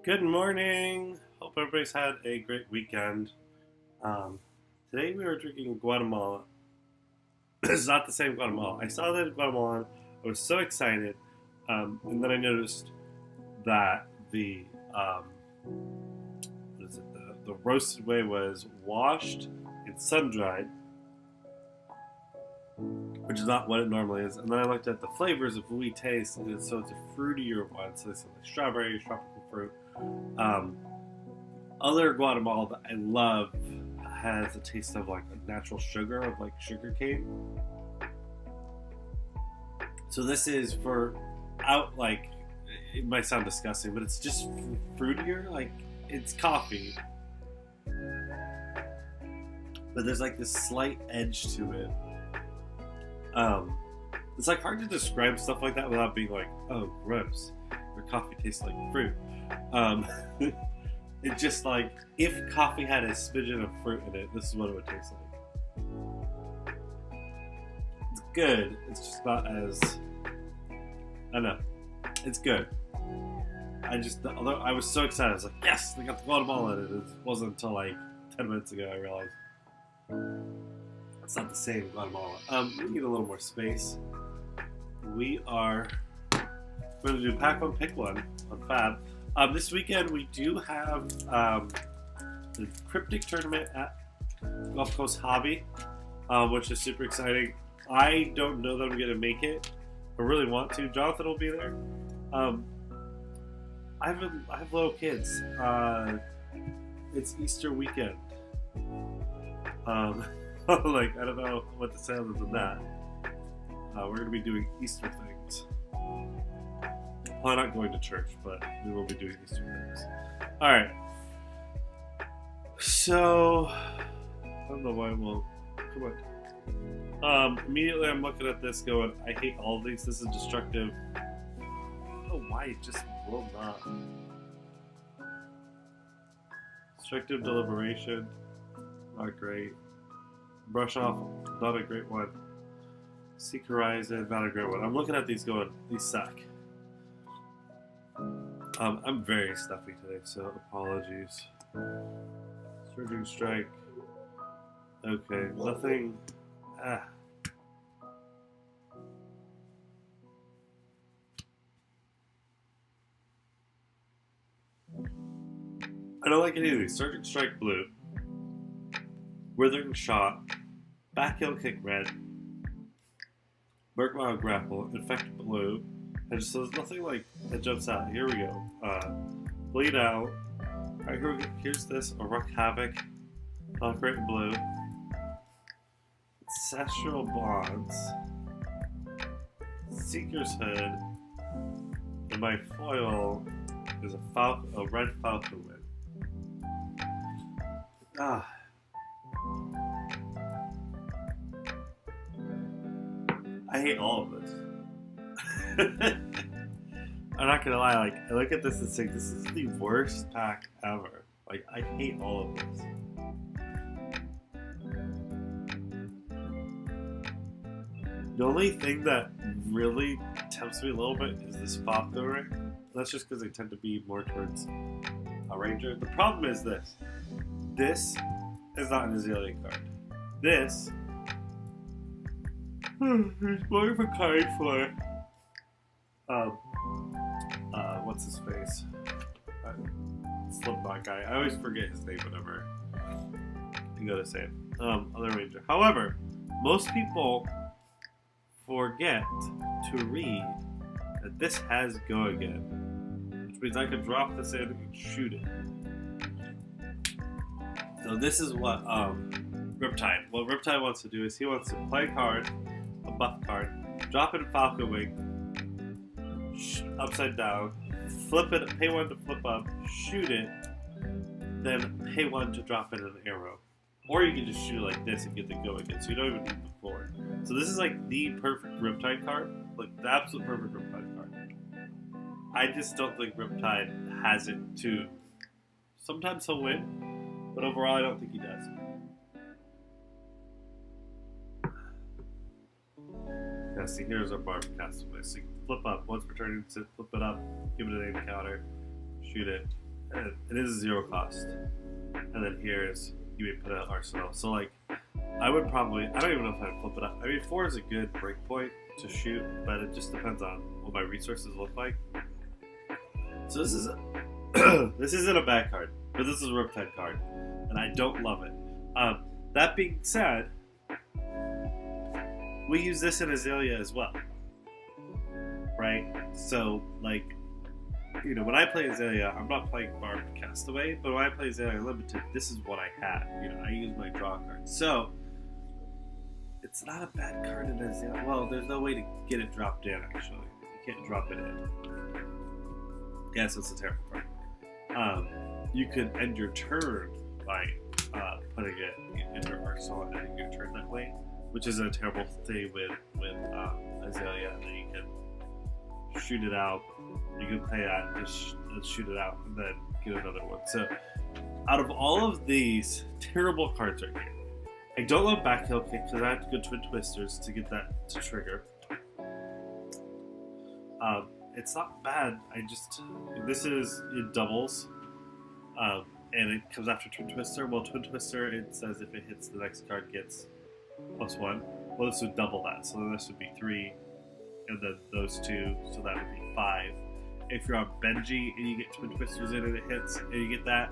Good morning. Hope everybody's had a great weekend. Today we are drinking Guatemala. This is not the same Guatemala. I saw that Guatemala. I was so excited, and then I noticed that the roasted way was washed and sun dried, which is not what it normally is. And then I looked at the flavors of we taste, and so it's a fruitier one. So it's like strawberry, tropical fruit. Other Guatemala that I love has a taste of like a natural sugar, of like sugar cane. So this is like, it might sound disgusting, but it's just fruitier. Like, it's coffee, but there's like this slight edge to it. It's like hard to describe stuff like that without being like, oh, gross. Your coffee tastes like fruit. It's just like, if coffee had a smidgen of fruit in it, this is what it would taste like. It's good. It's just not as, I don't know. It's good. Although I was so excited, I was like, yes, they got the Guatemala in it. It wasn't until like 10 minutes ago I realized it's not the same Guatemala. We need a little more space. We are going to do pack one, pick one on FaB. This weekend we do have the Cryptic tournament at Gulf Coast Hobby, which is super exciting. I don't know that I'm going to make it. I really want to. Jonathan will be there. I have little kids. It's Easter weekend. Like, I don't know what to say other than that. We're going to be doing Easter things. Well, not going to church, but we will be doing Easter things. Alright. So, I don't know why it won't. Come on. Immediately I'm looking at this going, I hate all of these. This is destructive. I don't know why it just will not. Destructive deliberation. Not great. Brush off. Not a great one. Seek Horizon. Not a great one. I'm looking at these going, these suck. I'm very stuffy today, so apologies. Surging Strike. Okay, nothing. I don't like any of these. Surging Strike Blue. Withering Shot. Backheel Kick Red. Bergmile Grapple. Infect Blue. And so there's nothing like that jumps out. Here we go. Bleed Out. Alright, here we go. Here's this. Ruck Havoc. Great Blue. Ancestral Bonds. Seeker's Hood. And my foil is a red Falcon Wing. I hate all of this. I'm not gonna lie, like, I look at this and think this is the worst pack ever. Like, I hate all of this. The only thing that really tempts me a little bit is this Falco ring. That's just because they tend to be more towards a Ranger. The problem is this. This is not an Azalea card. This is more of a card for what's his face? Slipknot guy. I always forget his name whenever you go to say it. Other Ranger. However, most people forget to read that this has Go Again, which means I can drop this in and shoot it. So this is what Riptide. What Riptide wants to do is he wants to play a card, a buff card, drop it in Falcon Wing, upside down, flip it, pay one to flip up, shoot it, then pay one to drop in an arrow. Or you can just shoot like this and get the Go Again, so you don't even need the 4. So this is like the perfect Riptide card, like the absolute perfect Riptide card. I just don't think Riptide has it too. Sometimes he'll win, but overall I don't think he does. Yeah, see, here's our Barb Castaway. So you can flip up. Once returning to flip it up, give it an aim counter, shoot it, and it is 0 cost. And then here's you may put an arsenal. So like, I would probably, I don't even know if I'd flip it up. I mean, 4 is a good break point to shoot, but it just depends on what my resources look like. So this is this isn't a bad card, but this is a Riptide card, and I don't love it. That being said, we use this in Azalea as well, right? So like, you know, when I play Azalea, I'm not playing Barbed Castaway, but when I play Azalea Limited, this is what I have. You know, I use my draw card. So it's not a bad card in Azalea. Well, there's no way to get it dropped in, actually. You can't drop it in. Yeah, so it's a terrible card. You could end your turn by putting it in your arsenal and ending your turn that way, which is a terrible thing with Azalea. And then you can shoot it out. You can play that, just shoot it out, and then get another one. So, out of all of these terrible cards right here, I don't love Backheel Kick because I have to go Twin Twisters to get that to trigger. It's not bad. This is, it doubles, and it comes after Twin Twister. Well, Twin Twister, it says if it hits, the next card gets +1. Well, this would double that, so then this would be 3, and then those 2, so that would be 5. If you're on Benji and you get Twin Twisters in and it hits, and you get that,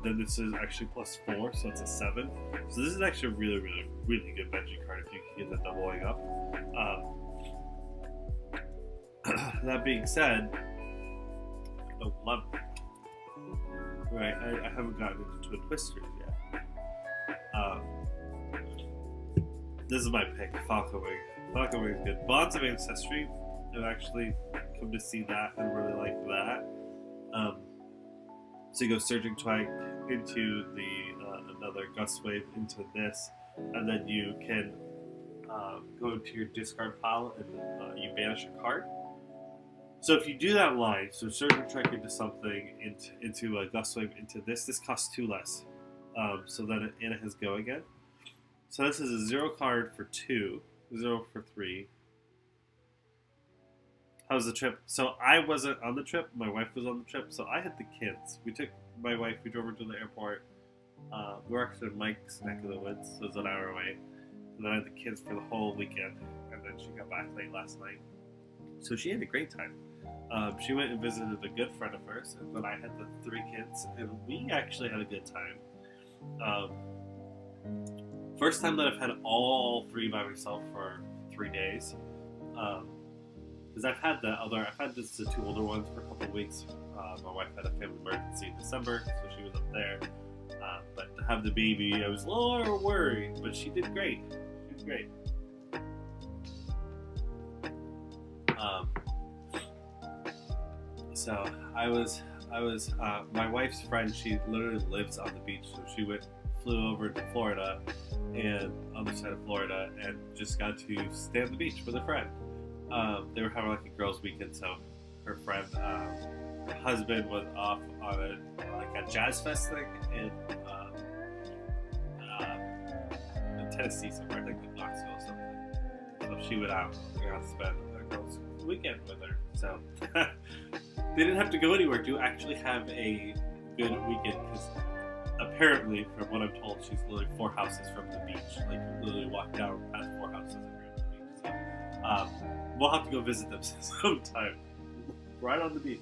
then this is actually +4, so it's a 7. So this is actually a really, really, really good Benji card if you can get the doubling up. That being said, I don't love it. Right, I haven't gotten into Twin Twisters yet. This is my pick, Falcon Wing. Falcon Wing is good. Bonds of Ancestry, I've actually come to see that and really like that. So you go Surging Twag into the another Gust Wave into this, and then you can go into your discard pile and you banish a card. So if you do that line, so Surging Twag into something, into a Gust Wave into this costs 2 less. So then it has go again. So this is a 0 card for 2, 0 for 3. How was the trip? So I wasn't on the trip. My wife was on the trip. So I had the kids. We took my wife. We drove her to the airport. We were actually in Mike's neck of the woods, so it was an hour away. And then I had the kids for the whole weekend. And then she got back late last night. So she had a great time. She went and visited a good friend of hers. And then I had the 3 kids. And we actually had a good time. First time that I've had all 3 by myself for 3 days. Because I've had just the 2 older ones for a couple of weeks. My wife had a family emergency in December, so she was up there. But to have the baby, I was a little worried, but she did great. She was great. So I was my wife's friend. She literally lives on the beach, so she flew over to Florida, and on the side of Florida, and just got to stay on the beach with a friend. They were having like a girls' weekend, so her friend, her husband was off on a jazz fest thing in Tennessee somewhere, I think in Knoxville or something. So she went out and spent a girls' weekend with her. So they didn't have to go anywhere to actually have a good weekend, because apparently, from what I'm told, she's literally 4 houses from the beach. Like, you literally walk down past 4 houses and you're at the beach. So, we'll have to go visit them sometime. Right on the beach.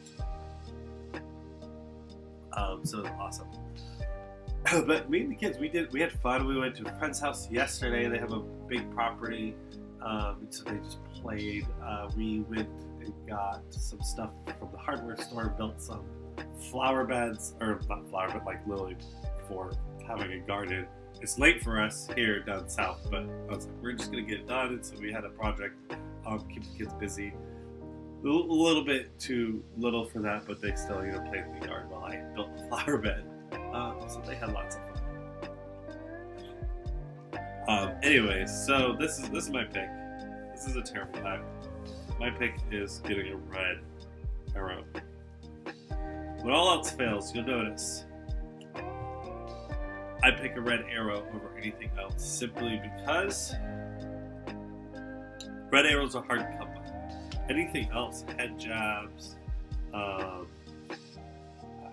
So it was awesome. But me and the kids, we had fun. We went to a friend's house yesterday. They have a big property. So they just played. We went and got some stuff from the hardware store, built some flower beds, or not flower, but like literally for having a garden. It's late for us here down south, but I was like, we're just gonna get it done. And so we had a project, keep the kids busy. A little bit too little for that, but they still, played in the yard while I built the flower bed. So they had lots of fun. Anyways, so this is my pick. This is a terrible pack. My pick is getting a red arrow. When all else fails, you'll notice I pick a red arrow over anything else, simply because red arrows are hard to come by. Anything else, head jabs,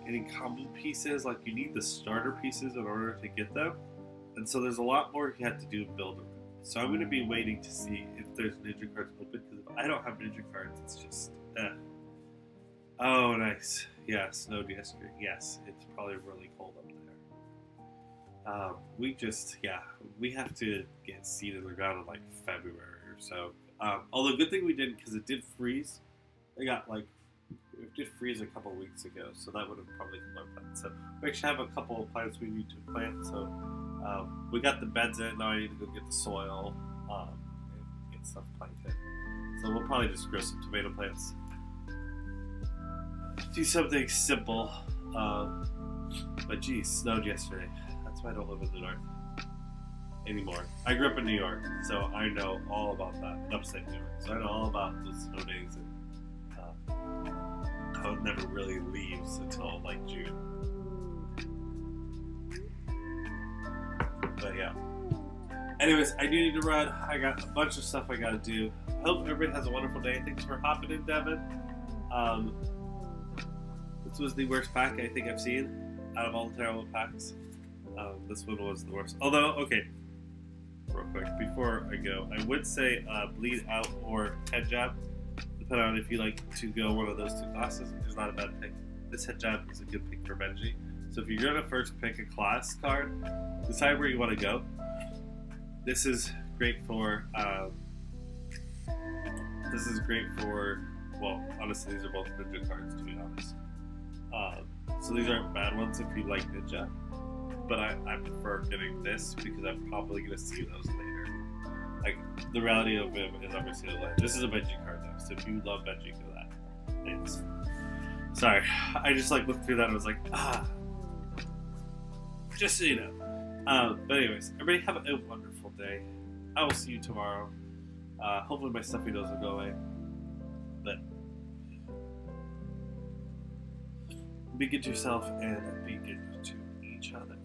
any combo pieces. Like, you need the starter pieces in order to get them. And so there's a lot more you have to do to build them. So I'm going to be waiting to see if there's ninja cards open, because if I don't have ninja cards, it's just, Oh, nice. Yeah, snowed yesterday. Yes, it's probably really cold up there. We have to get seed in the ground in like February or so. Although, good thing we didn't, because it did freeze. It did freeze a couple weeks ago, so that would have probably killed our plants. So we actually have a couple of plants we need to plant. So we got the beds in. Now I need to go get the soil and get stuff planted. So we'll probably just grow some tomato plants. Do something simple. But geez, snowed yesterday. That's why I don't live in the north anymore. I grew up in New York, so I know all about that. In upstate New York, so I know all about the snow days and how it never really leaves until like June. But yeah. Anyways, I do need to run. I got a bunch of stuff I gotta do. I hope everybody has a wonderful day. Thanks for hopping in, Devin. This was the worst pack I think I've seen out of all the terrible packs. This one was the worst. Although, okay, real quick, before I go, I would say bleed out or head jab, depending on if you like to go one of those two classes. It's not a bad pick. This head jab is a good pick for Benji. So if you're gonna first pick a class card, decide where you want to go. This is great for. Well, honestly, these are both ninja cards, to be honest. So these aren't bad ones if you like ninja, but I prefer getting this because I'm probably going to see those later. Like, the reality of him is I'm going to see those later. This is a Benji card though, so if you love Benji, go that. Thanks. Sorry, I just like looked through that and was like, just so you know. But anyways, everybody have a wonderful day. I will see you tomorrow. Hopefully my stuffy nose will go away. But be good to yourself and be good to each other.